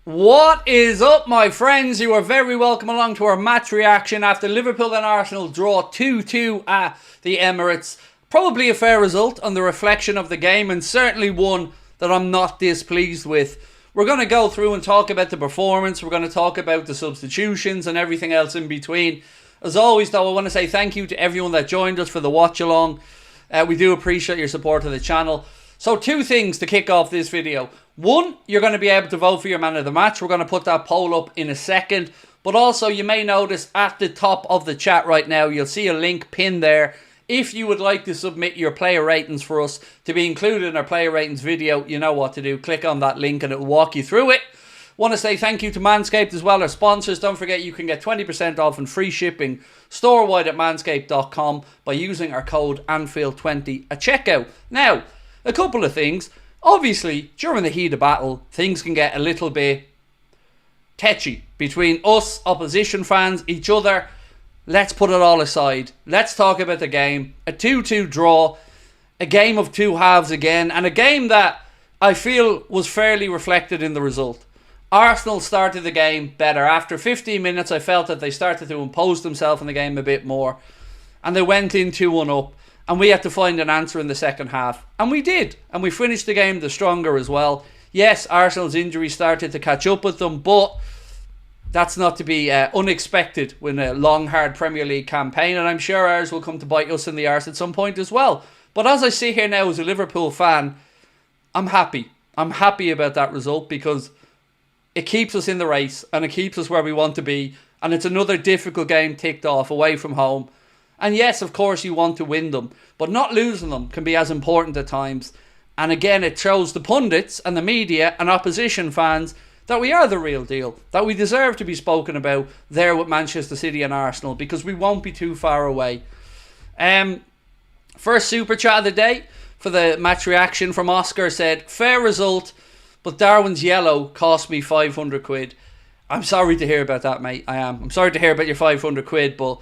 What is up, my friends? You are very welcome along to our match reaction after Liverpool and Arsenal draw 2-2 at the Emirates. Probably a fair result on the reflection of the game, and certainly one that I'm not displeased with. We're going to go through and talk about the performance. We're going to talk about the substitutions and everything else in between. As always, though, I want to say thank you to everyone that joined us for the watch along. We do appreciate your support of the channel. So two things to kick off this video. One, you're going to be able to vote for your man of the match. We're going to put that poll up in a second. But also, you may notice at the top of the chat right now, you'll see a link pinned there. If you would like to submit your player ratings for us to be included in our player ratings video, you know what to do. Click on that link and it will walk you through it. Want to say thank you to Manscaped as well, our sponsors. Don't forget you can get 20% off and free shipping store-wide at manscaped.com by using our code Anfield20 at checkout. Now, a couple of things. Obviously, during the heat of battle, things can get a little bit tetchy between us, opposition fans, each other. Let's put it all aside. Let's talk about the game. A 2-2 draw. A game of two halves again. And a game that I feel was fairly reflected in the result. Arsenal started the game better. After 15 minutes, I felt that they started to impose themselves in the game a bit more. And they went in 2-1 up. And we had to find an answer in the second half. And we did. And we finished the game the stronger as well. Yes, Arsenal's injury started to catch up with them, but that's not to be unexpected with a long, hard Premier League campaign. And I'm sure ours will come to bite us in the arse at some point as well. But as I sit here now as a Liverpool fan, I'm happy. I'm happy about that result because it keeps us in the race and it keeps us where we want to be. And it's another difficult game ticked off away from home. And yes, of course, you want to win them, but not losing them can be as important at times. And again, it shows the pundits and the media and opposition fans that we are the real deal, that we deserve to be spoken about there with Manchester City and Arsenal, because we won't be too far away. First super chat of the day for the match reaction from Oscar said, fair result, but Darwin's yellow cost me 500 quid. I'm sorry to hear about that, mate. I'm sorry to hear about your 500 quid, but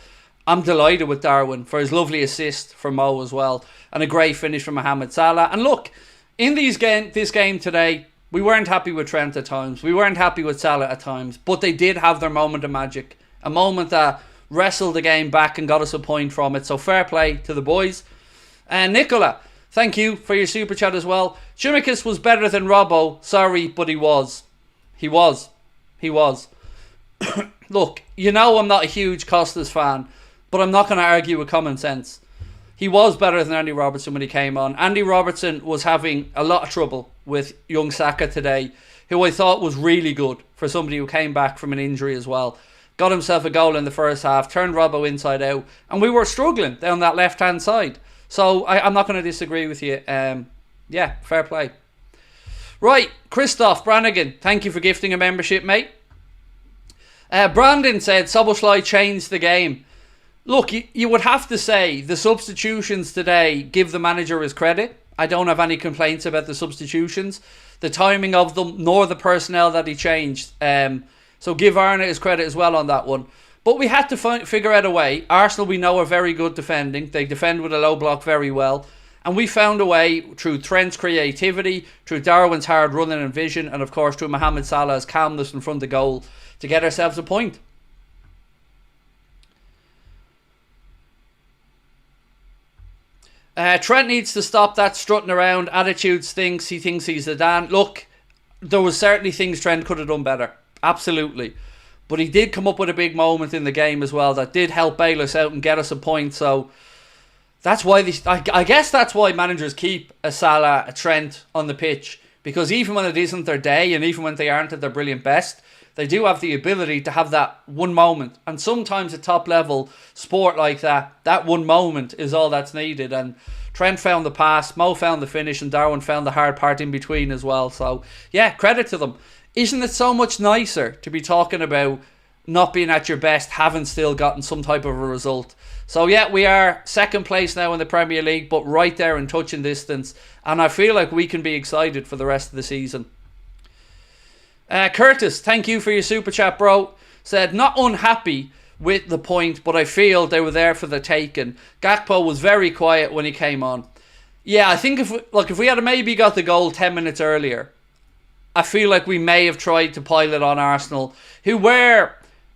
I'm delighted with Darwin for his lovely assist from Mo as well. And a great finish from Mohamed Salah. And look, in this game today, we weren't happy with Trent at times. We weren't happy with Salah at times. But they did have their moment of magic. A moment that wrestled the game back and got us a point from it. So fair play to the boys. And Nicola, thank you for your super chat as well. Tsimikas was better than Robbo. Sorry, but he was. He was. Look, you know I'm not a huge Costas fan, but I'm not going to argue with common sense. He was better than Andy Robertson when he came on. Andy Robertson was having a lot of trouble with young Saka today, who I thought was really good for somebody who came back from an injury as well. Got himself a goal in the first half, turned Robbo inside out, and we were struggling down that left-hand side. So I'm not going to disagree with you. Yeah, fair play. Right, Christoph Brannigan, thank you for gifting a membership, mate. Brandon said, Szoboszlai changed the game. Look, you would have to say the substitutions today give the manager his credit. I don't have any complaints about the substitutions, the timing of them, nor the personnel that he changed. So give Arne his credit as well on that one. But we had to figure out a way. Arsenal, we know, are very good defending. They defend with a low block very well. And we found a way through Trent's creativity, through Darwin's hard running and vision, and of course through Mohamed Salah's calmness in front of goal to get ourselves a point. Trent needs to stop that strutting around. Attitude stinks. He thinks he's Zidane. Look, there was certainly things Trent could have done better. Absolutely. But he did come up with a big moment in the game as well that did help bail us out and get us a point. So that's why I guess that's why managers keep a Salah, a Trent on the pitch. Because even when it isn't their day and even when they aren't at their brilliant best, they do have the ability to have that one moment. And sometimes at top level sport like that, that one moment is all that's needed. And Trent found the pass, Mo found the finish, and Darwin found the hard part in between as well. So yeah, credit to them. Isn't it so much nicer to be talking about not being at your best, having still gotten some type of a result? So yeah, we are second place now in the Premier League, but right there in touching distance. And I feel like we can be excited for the rest of the season. Curtis, thank you for your super chat, bro. Said, not unhappy with the point, but I feel they were there for the taking. Gakpo was very quiet when he came on. Yeah, I think if we had maybe got the goal 10 minutes earlier, I feel like we may have tried to pile it on Arsenal, who were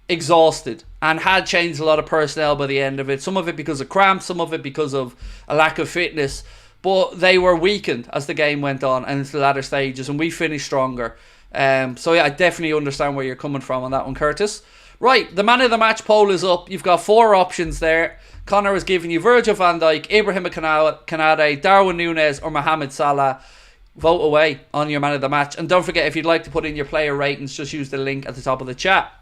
exhausted and had changed a lot of personnel by the end of it. Some of it because of cramps, some of it because of a lack of fitness. But they were weakened as the game went on and into the latter stages, and we finished stronger. So yeah, I definitely understand where you're coming from on that one, Curtis. Right, the man of the match poll is up. You've got 4 options there. Connor has given you Virgil van Dijk, Ibrahim Konate, Darwin Núñez or Mohamed Salah. Vote away on your man of the match. And don't forget, if you'd like to put in your player ratings, just use the link at the top of the chat.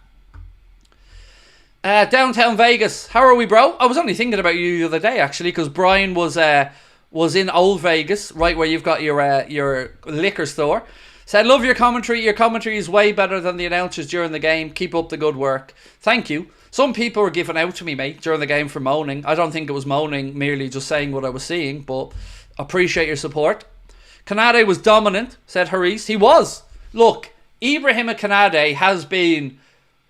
Downtown Vegas, how are we, bro? I was only thinking about you the other day, actually, because Brian was in Old Vegas, right where you've got your liquor store. Said, love your commentary. Your commentary is way better than the announcers during the game. Keep up the good work. Thank you. Some people were giving out to me, mate, during the game for moaning. I don't think it was moaning, merely just saying what I was seeing, but appreciate your support. Konate was dominant, said Haris. He was. Look, Ibrahim Konate has been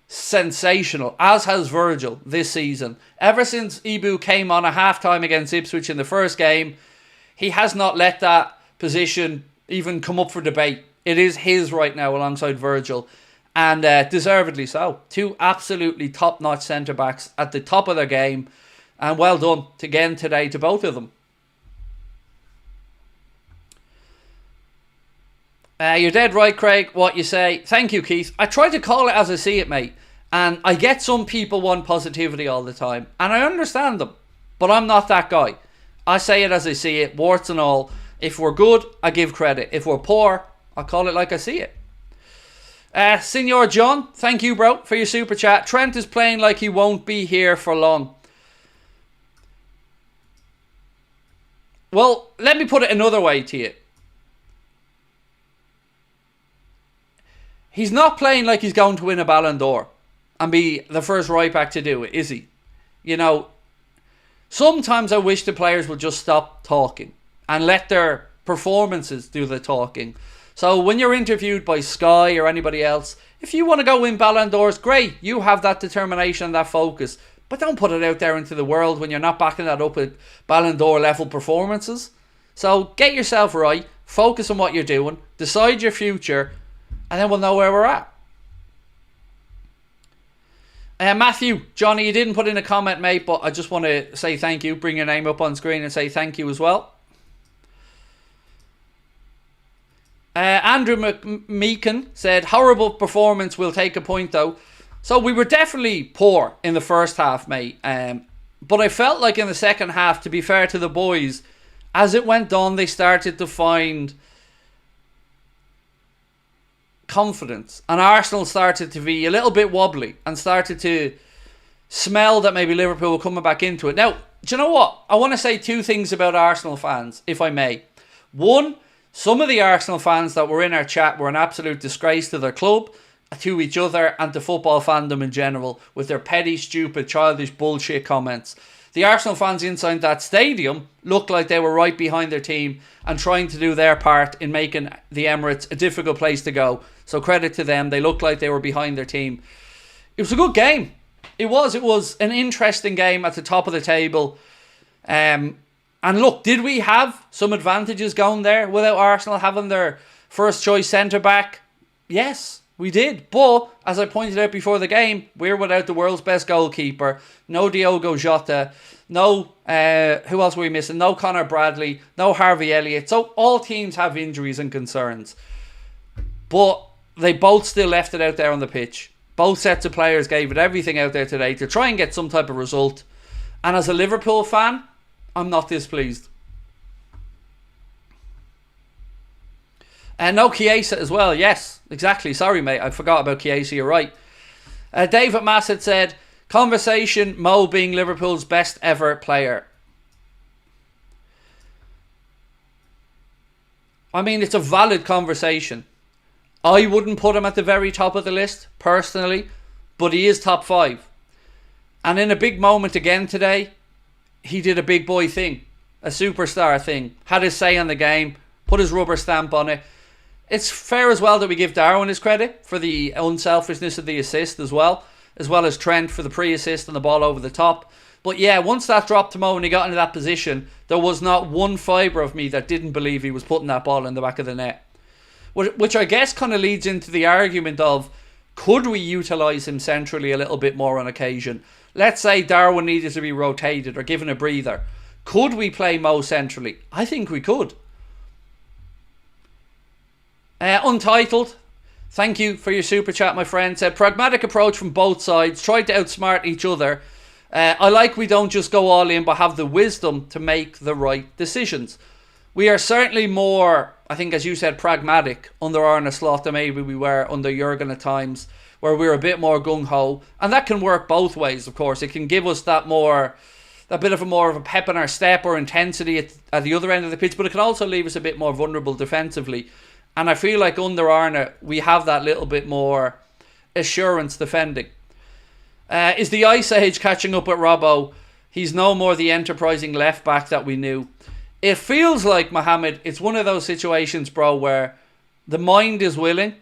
sensational, as has Virgil this season. Ever since Ibu came on a half-time against Ipswich in the first game, he has not let that position even come up for debate. It is his right now alongside Virgil, and deservedly so. 2 absolutely top-notch centre-backs at the top of their game, and well done again today to both of them. You're dead right, Craig, what you say. Thank you, Keith. I try to call it as I see it, mate. And I get some people want positivity all the time. And I understand them. But I'm not that guy. I say it as I see it, warts and all. If we're good, I give credit. If we're poor, I call it like I see it. Senor John, thank you, bro, for your super chat. Trent is playing like he won't be here for long. Well, let me put it another way to you. He's not playing like he's going to win a Ballon d'Or and be the first right back to do it, is he? You know, sometimes I wish the players would just stop talking and let their performances do the talking. So when you're interviewed by Sky or anybody else, if you want to go win Ballon d'Ors, great. You have that determination and that focus. But don't put it out there into the world when you're not backing that up with Ballon d'Or level performances. So get yourself right, focus on what you're doing, decide your future, and then we'll know where we're at. Matthew, Johnny, you didn't put in a comment, mate, but I just want to say thank you. Bring your name up on screen and say thank you as well. Andrew McMeekin said, horrible performance, we'll take a point though. So we were definitely poor in the first half, mate. But I felt like in the second half, to be fair to the boys, as it went on, they started to find confidence, and Arsenal started to be a little bit wobbly and started to smell that maybe Liverpool were coming back into it. Now, do you know what? I want to say 2 things about Arsenal fans, if I may. One, some of the Arsenal fans that were in our chat were an absolute disgrace to their club, to each other, and to football fandom in general, with their petty, stupid, childish bullshit comments. The Arsenal fans inside that stadium looked like they were right behind their team and trying to do their part in making the Emirates a difficult place to go. So credit to them. They looked like they were behind their team. It was a good game. It was an interesting game at the top of the table. And look, did we have some advantages going there without Arsenal having their first choice centre-back? Yes, we did. But, as I pointed out before the game, we're without the world's best goalkeeper. No Diogo Jota. No, who else were we missing? No Conor Bradley. No Harvey Elliott. So all teams have injuries and concerns. But they both still left it out there on the pitch. Both sets of players gave it everything out there today to try and get some type of result. And as a Liverpool fan, I'm not displeased. And no Chiesa as well. Yes, exactly. Sorry, mate. I forgot about Chiesa. You're right. David Massett said, conversation, Mo being Liverpool's best ever player. I mean, it's a valid conversation. I wouldn't put him at the very top of the list, personally, but he is top 5. And in a big moment again today, he did a big boy thing, a superstar thing, had his say on the game, put his rubber stamp on it. It's fair as well that we give Darwin his credit for the unselfishness of the assist as well as Trent for the pre-assist and the ball over the top. But yeah, once that dropped to Mo and he got into that position, there was not one fibre of me that didn't believe he was putting that ball in the back of the net. which I guess kind of leads into the argument of, could we utilise him centrally a little bit more on occasion? Let's say Darwin needed to be rotated or given a breather. Could we play Mo centrally? I think we could. Untitled, thank you for your super chat, my friend. Said, pragmatic approach from both sides. Tried to outsmart each other. I like we don't just go all in, but have the wisdom to make the right decisions. We are certainly more, I think, as you said, pragmatic under Arne Slot than maybe we were under Jurgen at times, where we're a bit more gung-ho. And that can work both ways, of course. It can give us that bit of a pep in our step or intensity at the other end of the pitch, but it can also leave us a bit more vulnerable defensively. And I feel like under Arne, we have that little bit more assurance defending. Is the Ice Age catching up with Robbo? He's no more the enterprising left back that we knew. It feels like, Mohammed, it's one of those situations, bro, where the mind is willing,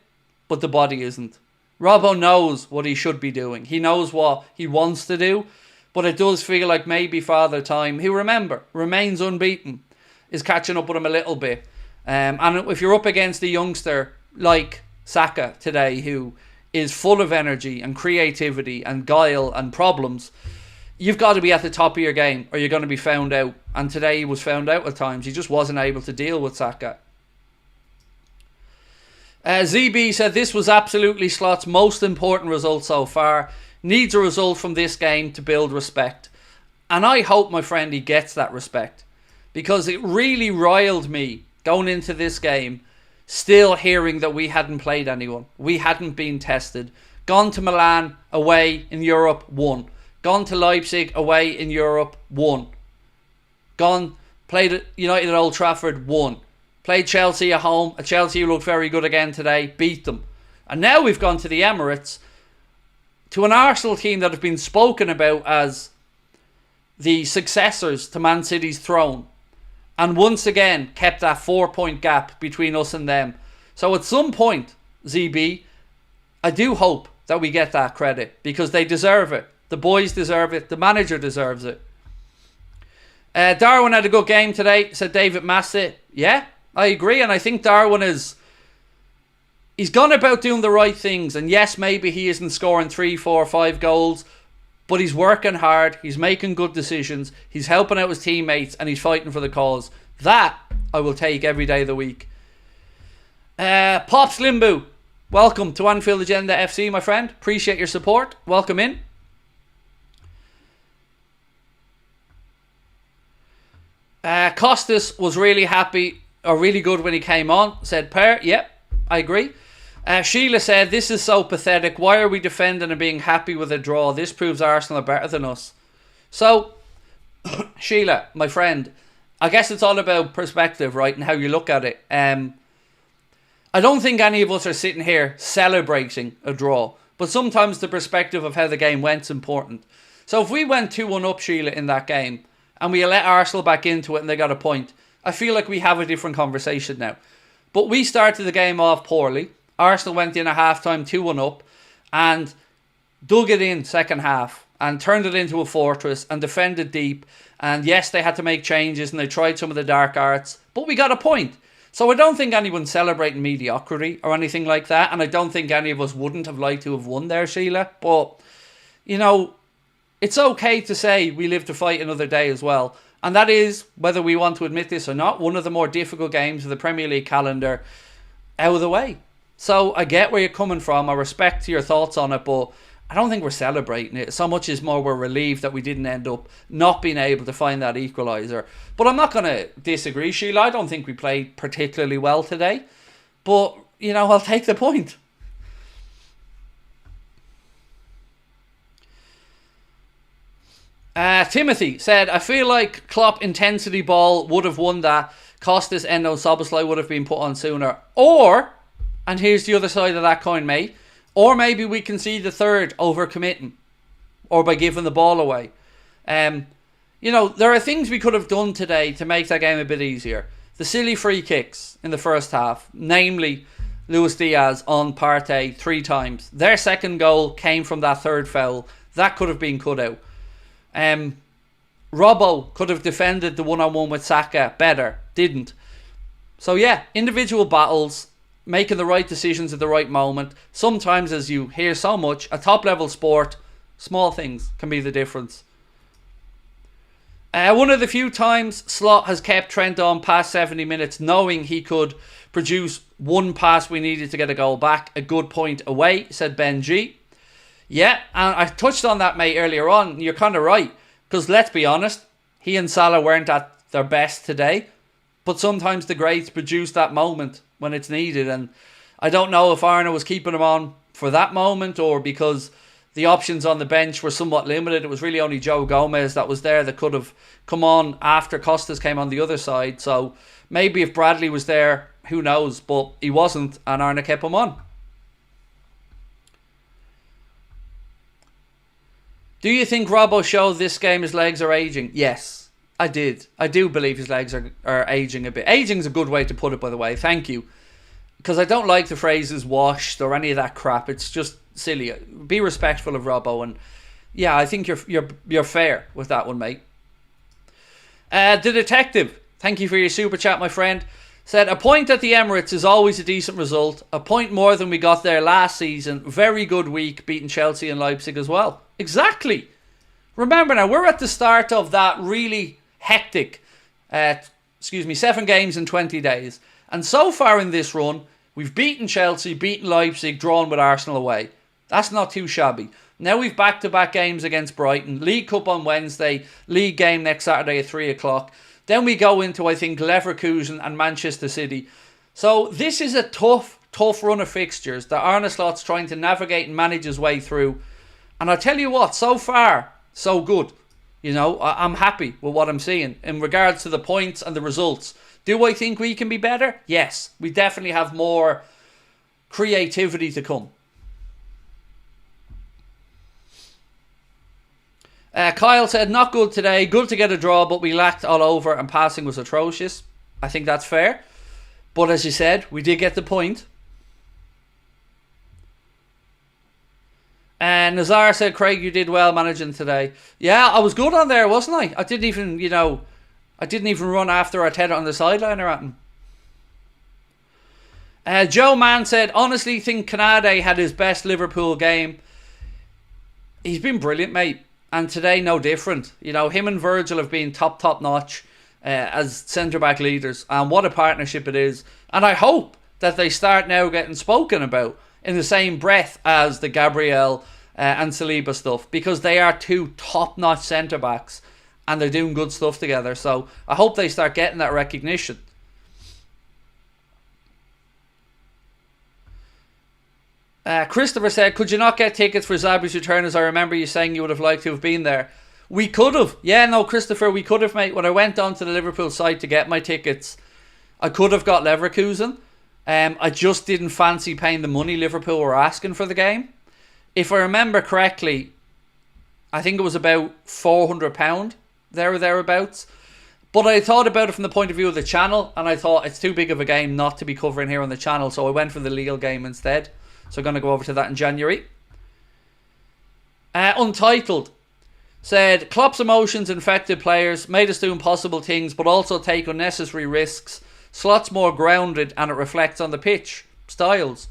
but the body isn't. Robbo knows what he should be doing. He knows what he wants to do, but it does feel like maybe Father Time, who, remember, remains unbeaten, is catching up with him a little bit. And if you're up against a youngster like Saka today, who is full of energy and creativity and guile and problems, you've got to be at the top of your game or you're going to be found out. And today he was found out at times. He just wasn't able to deal with Saka. ZB said, this was absolutely Slot's most important result so far. Needs a result from this game to build respect. And I hope, my friend, he gets that respect. Because it really riled me going into this game, still hearing that we hadn't played anyone. We hadn't been tested. Gone to Milan away in Europe, won. Gone to Leipzig away in Europe, won. Played at United at Old Trafford, won. Played Chelsea at home. At Chelsea looked very good again today, beat them. And now we've gone to the Emirates, to an Arsenal team that have been spoken about as the successors to Man City's throne. And once again, kept that 4-point gap between us and them. So at some point, ZB, I do hope that we get that credit, because they deserve it. The boys deserve it. The manager deserves it. Darwin had a good game today, said David Massett. Yeah, I agree. And I think Darwin he's gone about doing the right things. And yes, maybe he isn't scoring 3, 4, 5 goals, but he's working hard, he's making good decisions, he's helping out his teammates, and he's fighting for the cause. That I will take every day of the week. Pops Limbu, welcome to Anfield Agenda FC, my friend. Appreciate your support. Welcome in. Costas was really good when he came on, said Per. Yep, I agree. Sheila said, this is so pathetic. Why are we defending and being happy with a draw? This proves Arsenal are better than us. So, Sheila, my friend, I guess it's all about perspective, right? And how you look at it. I don't think any of us are sitting here celebrating a draw. But sometimes the perspective of how the game went is important. So if we went 2-1 up, Sheila, in that game, and we let Arsenal back into it and they got a point, I feel like we have a different conversation now. But we started the game off poorly. Arsenal went in at half-time 2-1 up and dug it in second half and turned it into a fortress and defended deep. And yes, they had to make changes and they tried some of the dark arts, but we got a point. So I don't think anyone's celebrating mediocrity or anything like that. And I don't think any of us wouldn't have liked to have won there, Sheila. But, it's okay to say we live to fight another day as well. And that is, whether we want to admit this or not, one of the more difficult games of the Premier League calendar out of the way. So I get where you're coming from. I respect your thoughts on it, but I don't think we're celebrating it. So much as more we're relieved that we didn't end up not being able to find that equaliser. But I'm not going to disagree, Sheila. I don't think we played particularly well today. But, I'll take the point. Timothy said, I feel like Klopp intensity ball would have won that. Costas, Endo, Szoboszlai would have been put on sooner. Or, and here's the other side of that coin, mate, or maybe we can see the third overcommitting or by giving the ball away. There are things we could have done today to make that game a bit easier. The silly free kicks in the first half, namely Luis Diaz on Partey 3 times. Their second goal came from that third foul. That could have been cut out. Robbo could have defended the one-on-one with Saka better. Didn't. So yeah, individual battles. making the right decisions at the right moment. Sometimes, as you hear so much, a top-level sport, small things can be the difference. One of the few times Slot has kept Trent on past 70 minutes, knowing he could produce one pass we needed to get a goal back. A good point away, said Ben G. Yeah, and I touched on that, mate, earlier on. You're kind of right, because let's be honest, he and Salah weren't at their best today, but sometimes the greats produce that moment when it's needed, and I don't know if Arna was keeping him on for that moment or because the options on the bench were somewhat limited. It was really only Joe Gomez that was there that could have come on after Costas came on the other side. So maybe if Bradley was there, who knows, but he wasn't, and Arna kept him on. Do you think Robbo showed this game his legs are aging? Yes, I did. I do believe his legs are aging a bit. Aging's a good way to put it, by the way. Thank you. Because I don't like the phrases washed or any of that crap. It's just silly. Be respectful of Robbo, and yeah, I think you're fair with that one, mate. The Detective, thank you for your super chat, my friend. Said, a point at the Emirates is always a decent result. A point more than we got there last season. Very good week, beating Chelsea and Leipzig as well. Exactly. Remember now, we're at the start of that really hectic, 7 games in 20 days. And so far in this run, we've beaten Chelsea, beaten Leipzig, drawn with Arsenal away. That's not too shabby. Now we've back-to-back games against Brighton. League Cup on Wednesday. League game next Saturday at 3 o'clock. Then we go into, I think, Leverkusen and Manchester City. So this is a tough run of fixtures that Arne Slot's trying to navigate and manage his way through. And I'll tell you what, so far, so good. You know, I'm happy with what I'm seeing in regards to the points and the results. Do I think we can be better? Yes. We definitely have more creativity to come. Kyle said, not good today. Good to get a draw, but we lacked all over and passing was atrocious. I think that's fair. But as you said, we did get the point. And Nazar said, Craig, you did well managing today. Yeah, I was good on there, wasn't I? I didn't even run after Arteta on the sideline or anything. Joe Mann said, honestly think Canade had his best Liverpool game. He's been brilliant, mate. And today, no different. You know, him and Virgil have been top notch as centre-back leaders. And what a partnership it is. And I hope that they start now getting spoken about in the same breath as the Gabriel and Saliba stuff. Because they are two top-notch centre-backs. And they're doing good stuff together. So I hope they start getting that recognition. Christopher said, could you not get tickets for Zabi's return, as I remember you saying you would have liked to have been there? We could have. Yeah, no, Christopher, we could have, mate. When I went onto the Liverpool site to get my tickets, I could have got Leverkusen. I just didn't fancy paying the money Liverpool were asking for the game. If I remember correctly, I think it was about £400, there or thereabouts. But I thought about it from the point of view of the channel, and I thought it's too big of a game not to be covering here on the channel, so I went for the Lille game instead. So I'm going to go over to that in January. Untitled said, Klopp's emotions infected players, made us do impossible things, but also take unnecessary risks. Slot's more grounded and it reflects on the pitch. Styles.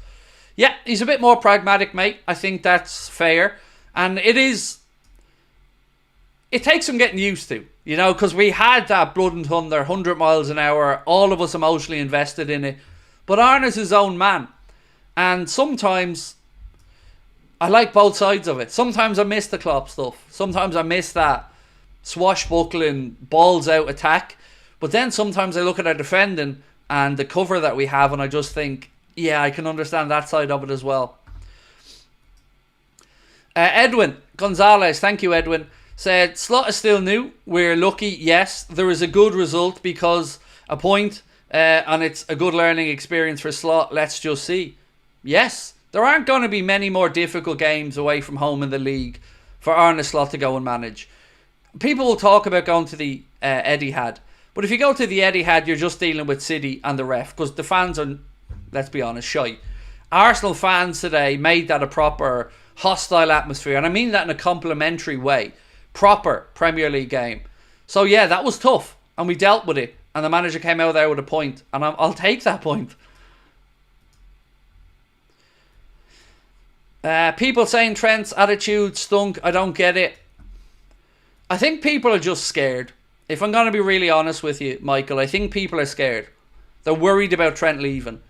Yeah, he's a bit more pragmatic, mate. I think that's fair. And it takes some getting used to, you know, because we had that blood and thunder, 100 miles an hour, all of us emotionally invested in it. But Arne's his own man. And sometimes I like both sides of it. Sometimes I miss the Klopp stuff. Sometimes I miss that swashbuckling, balls out attack. But then sometimes I look at our defending and the cover that we have and I just think, yeah, I can understand that side of it as well. Edwin Gonzalez, thank you, Edwin, said, Slot is still new. We're lucky, yes. There is a good result because a point and it's a good learning experience for Slot. Let's just see. Yes, there aren't going to be many more difficult games away from home in the league for Arne Slot to go and manage. People will talk about going to the Etihad, but if you go to the Etihad, you're just dealing with City and the ref, because the fans are, let's be honest, shy. Arsenal fans today made that a proper hostile atmosphere, and I mean that in a complimentary way. Proper Premier League game. So yeah, that was tough, and we dealt with it, and the manager came out there with a point, and I'll take that point. People saying Trent's attitude stunk. I don't get it. I think people are just scared. If I'm going to be really honest with you, Michael, I think people are scared. They're worried about Trent leaving.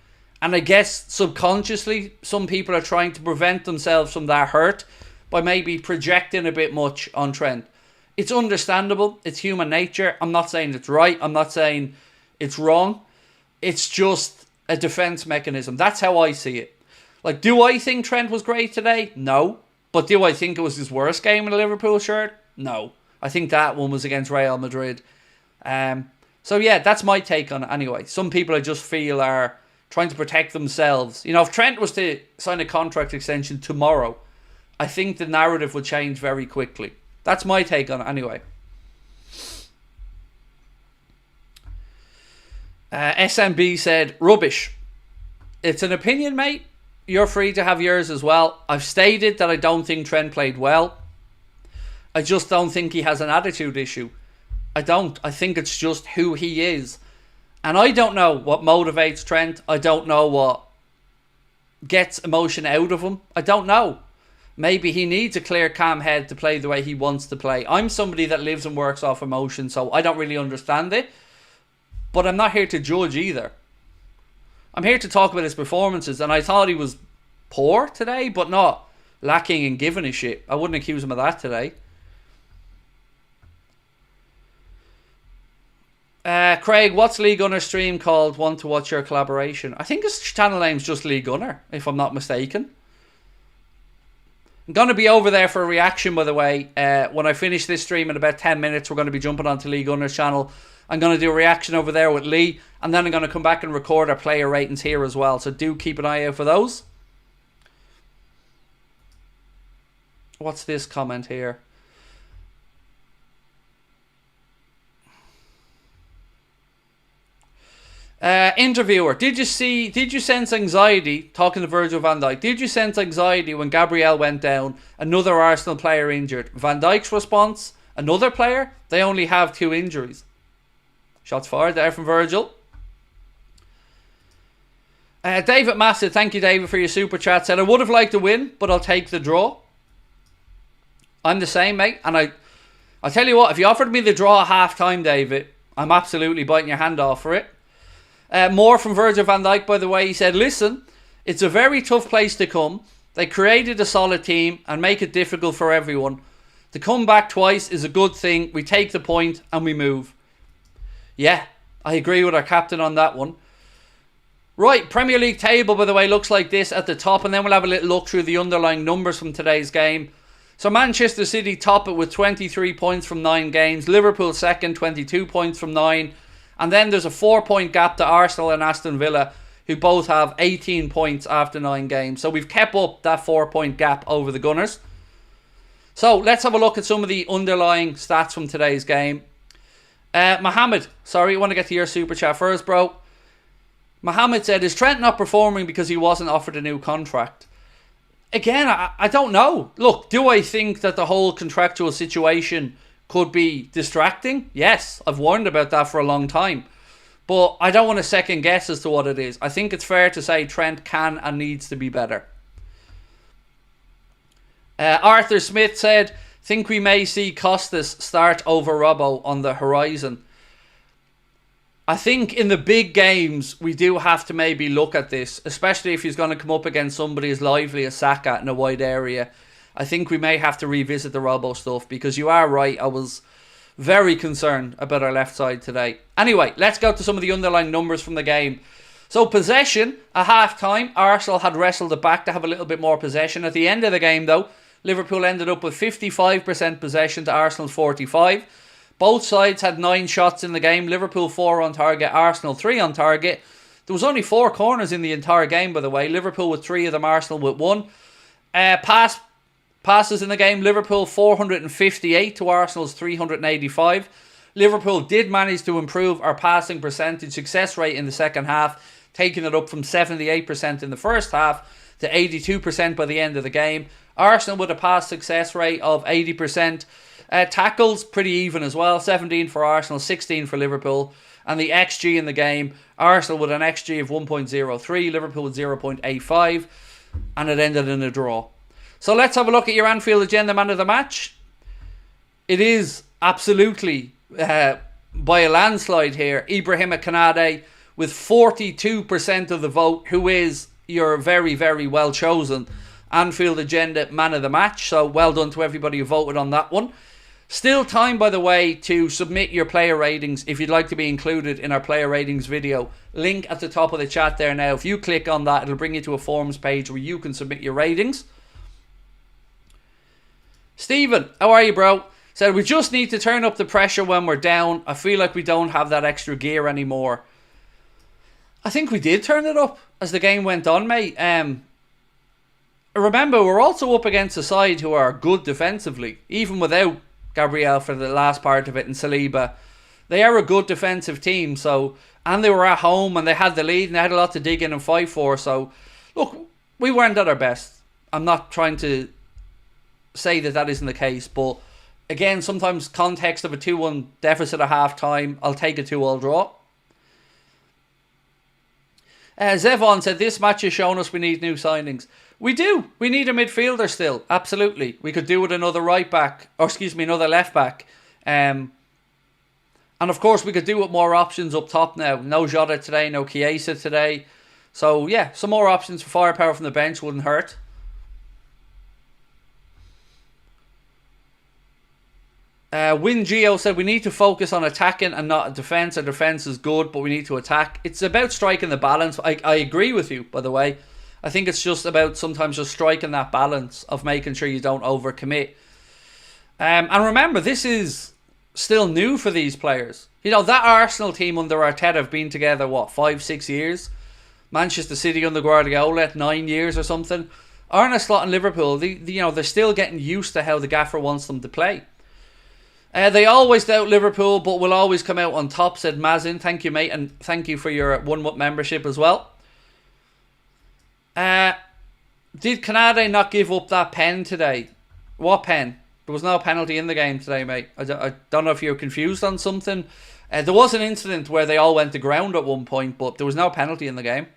And I guess subconsciously, some people are trying to prevent themselves from that hurt by maybe projecting a bit much on Trent. It's understandable. It's human nature. I'm not saying it's right. I'm not saying it's wrong. It's just a defense mechanism. That's how I see it. Like, do I think Trent was great today? No. But do I think it was his worst game in a Liverpool shirt? No. I think that one was against Real Madrid. So yeah, that's my take on it anyway. Some people I just feel are trying to protect themselves. You know, if Trent was to sign a contract extension tomorrow, I think the narrative would change very quickly. That's my take on it anyway. SMB said, rubbish. It's an opinion, mate. You're free to have yours as well. I've stated that I don't think Trent played well. I just don't think he has an attitude issue. I don't. I think it's just who he is. And I don't know what motivates Trent. I don't know what gets emotion out of him. I don't know. Maybe he needs a clear, calm head to play the way he wants to play. I'm somebody that lives and works off emotion, so I don't really understand it. But I'm not here to judge either. I'm here to talk about his performances, and I thought he was poor today, but not lacking in giving a shit. I wouldn't accuse him of that today. Craig, what's Lee Gunner's stream called? Want to watch your collaboration? I think his channel name's just Lee Gunner, if I'm not mistaken. I'm going to be over there for a reaction, by the way. When I finish this stream in about 10 minutes, we're going to be jumping onto Lee Gunner's channel. I'm going to do a reaction over there with Lee, and then I'm going to come back and record our player ratings here as well. So do keep an eye out for those. What's this comment here? Interviewer, did you sense anxiety, talking to Virgil van Dijk, did you sense anxiety when Gabriel went down, another Arsenal player injured? Van Dijk's response, another player? They only have 2 injuries. Shots fired there from Virgil. David Massett, thank you David for your super chat, said I would have liked to win, but I'll take the draw. I'm the same, mate, and I'll tell you what, if you offered me the draw at half time, David, I'm absolutely biting your hand off for it. More from Virgil van Dijk, by the way. He said, listen, it's a very tough place to come. They created a solid team and make it difficult for everyone. To come back twice is a good thing. We take the point and we move. Yeah, I agree with our captain on that one. Right, Premier League table, by the way, looks like this at the top. And then we'll have a little look through the underlying numbers from today's game. So Manchester City top it with 23 points from 9 games. Liverpool second, 22 points from 9. And then there's a 4-point gap to Arsenal and Aston Villa, who both have 18 points after 9 games. So we've kept up that 4-point gap over the Gunners. So let's have a look at some of the underlying stats from today's game. Mohammed, sorry, I want to get to your super chat first, bro. Mohammed said, is Trent not performing because he wasn't offered a new contract? Again, I don't know. Look, do I think that the whole contractual situation could be distracting? Yes, I've warned about that for a long time. But I don't want to second guess as to what it is. I think it's fair to say Trent can and needs to be better. Arthur Smith said, think we may see Costas start over Robbo on the horizon. I think in the big games, we do have to maybe look at this, especially if he's going to come up against somebody as lively as Saka in a wide area. I think we may have to revisit the Robbo stuff, because you are right, I was very concerned about our left side today. Anyway, let's go to some of the underlying numbers from the game. So possession, at half-time, Arsenal had wrestled it back to have a little bit more possession. At the end of the game, though, Liverpool ended up with 55% possession to Arsenal's 45%. Both sides had 9 shots in the game. Liverpool 4 on target, Arsenal 3 on target. There was only 4 corners in the entire game, by the way. Liverpool with 3 of them, Arsenal with 1. Passes in the game, Liverpool 458 to Arsenal's 385. Liverpool did manage to improve our passing percentage success rate in the second half, taking it up from 78% in the first half to 82% by the end of the game. Arsenal with a pass success rate of 80%. Tackles, pretty even as well. 17 for Arsenal, 16 for Liverpool. And the XG in the game, Arsenal with an XG of 1.03, Liverpool with 0.85. And it ended in a draw. So let's have a look at your Anfield Agenda man of the match. It is absolutely, by a landslide here, Ibrahima Konate with 42% of the vote, who is your very, very well chosen Anfield Agenda man of the match. So well done to everybody who voted on that one. Still time, by the way, to submit your player ratings if you'd like to be included in our player ratings video. Link at the top of the chat there now. If you click on that, it'll bring you to a forums page where you can submit your ratings. Stephen, how are you, bro? Said, we just need to turn up the pressure when we're down. I feel like we don't have that extra gear anymore. I think we did turn it up as the game went on, mate. Remember, we're also up against a side who are good defensively, even without Gabriel for the last part of it and Saliba. They are a good defensive team, so, and they were at home and they had the lead and they had a lot to dig in and fight for. So, look, we weren't at our best. I'm not trying to say that that isn't the case, but again, sometimes context of a 2-1 deficit at half time, I'll take a 2-2 draw. Zevon said, this match has shown us we need new signings. We do. We need a midfielder still. Absolutely. We could do with another right back. Or excuse me, another left back. And of course we could do with more options up top now. No Jota today, no Chiesa today. So yeah, some more options for firepower from the bench wouldn't hurt. Win Geo said we need to focus on attacking and not defence. Our defence is good, but we need to attack. It's about striking the balance. I agree with you, by the way. I think it's just about sometimes just striking that balance of making sure you don't overcommit. And remember, this is still new for these players. You know, that Arsenal team under Arteta have been together, what, 5-6 years? Manchester City under Guardiola, 9 years or something. Arne Slot and Liverpool, they're still getting used to how the gaffer wants them to play. They always doubt Liverpool, but will always come out on top, said Mazin. Thank you, mate, and thank you for your 1-month membership as well. Did Konate not give up that pen today? What pen? There was no penalty in the game today, mate. I don't know if you're confused on something. There was an incident where they all went to ground at one point, but there was no penalty in the game.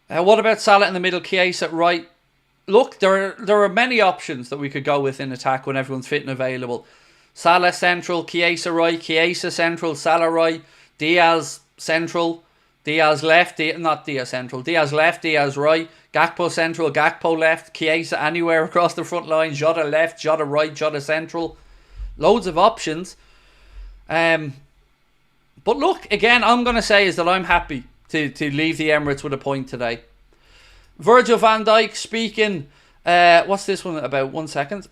What about Salah in the middle, Chiesa at right? Look, there are many options that we could go with in attack when everyone's fit and available. Salah central, Chiesa right, Chiesa central, Salah right, Diaz central, Diaz left, not Diaz central, Diaz left, Diaz right, Gakpo central, Gakpo left, Chiesa anywhere across the front line, Jota left, Jota right, Jota central. Loads of options. But look, again, I'm going to say is that I'm happy to leave the Emirates with a point today. Virgil van Dijk speaking, what's this one about? 1 second.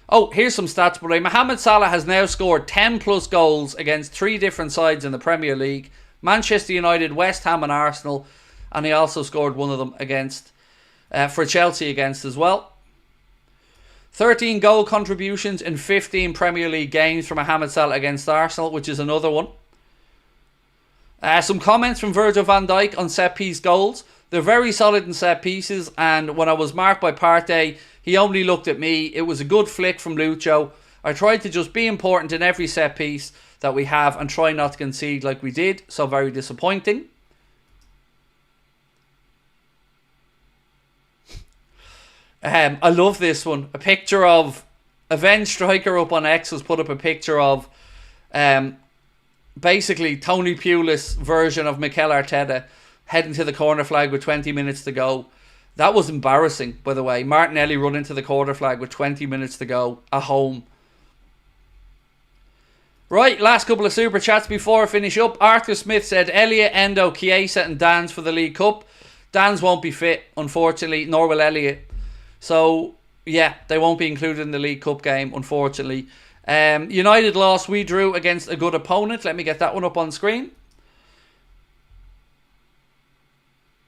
Oh, here's some stats, but Mohamed Salah has now scored 10 plus goals against 3 different sides in the Premier League. Manchester United, West Ham and Arsenal. And he also scored one of them against for Chelsea against as well. 13 goal contributions in 15 Premier League games for Mohamed Salah against Arsenal, which is another one. Some comments from Virgil van Dijk on set piece goals. They're very solid in set pieces, and when I was marked by Partey, he only looked at me. It was a good flick from Lucho. I tried to just be important in every set piece that we have and try not to concede like we did, so very disappointing. I love this one. A picture of Avenged Striker up on X has put up a picture of basically Tony Pulis' version of Mikel Arteta heading to the corner flag with 20 minutes to go. That was embarrassing, by the way. Martinelli running to the corner flag with 20 minutes to go at home. Right, last couple of super chats before I finish up. Arthur Smith said Elliott, Endo, Chiesa and Dan's for the League Cup. Dan's won't be fit, unfortunately, nor will Elliott. So, yeah, they won't be included in the League Cup game, unfortunately. United lost, we drew against a good opponent. Let me get that one up on screen.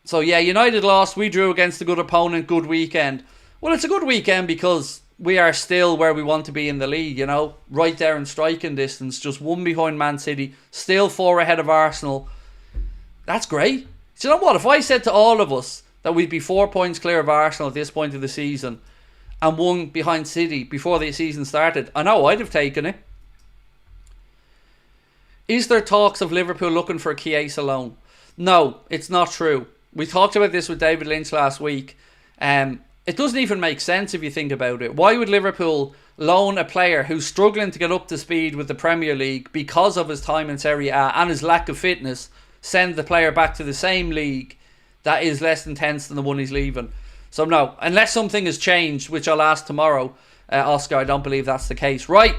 So, yeah, United lost, we drew against a good opponent, good weekend. Well, it's a good weekend because we are still where we want to be in the league, you know. Right there in striking distance, just 1 behind Man City, still 4 ahead of Arsenal. That's great. Do you know what? If I said to all of us that we'd be 4 points clear of Arsenal at this point of the season and 1 behind City before the season started, I know I'd have taken it. Is there talks of Liverpool looking for a Chiesa loan? No, it's not true. We talked about this with David Lynch last week. It doesn't even make sense if you think about it. Why would Liverpool loan a player who's struggling to get up to speed with the Premier League because of his time in Serie A and his lack of fitness, send the player back to the same league that is less intense than the one he's leaving? So no, unless something has changed, which I'll ask tomorrow, Oscar, I don't believe that's the case. Right,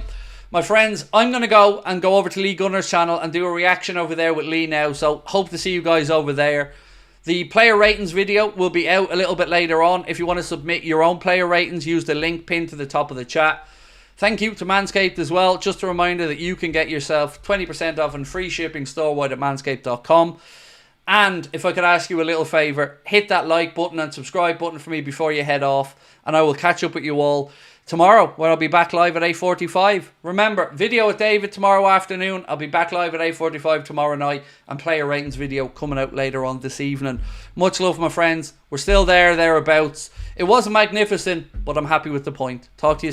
my friends, I'm going to go over to Lee Gunner's channel and do a reaction over there with Lee now. So hope to see you guys over there. The player ratings video will be out a little bit later on. If you want to submit your own player ratings, use the link pinned to the top of the chat. Thank you to Manscaped as well. Just a reminder that you can get yourself 20% off and free shipping store-wide at manscaped.com. And if I could ask you a little favour, hit that like button and subscribe button for me before you head off. And I will catch up with you all tomorrow, where I'll be back live at 8:45. Remember, video with David tomorrow afternoon. I'll be back live at 8:45 tomorrow night. And player ratings video coming out later on this evening. Much love, my friends. We're still thereabouts. It wasn't magnificent, but I'm happy with the point. Talk to you soon.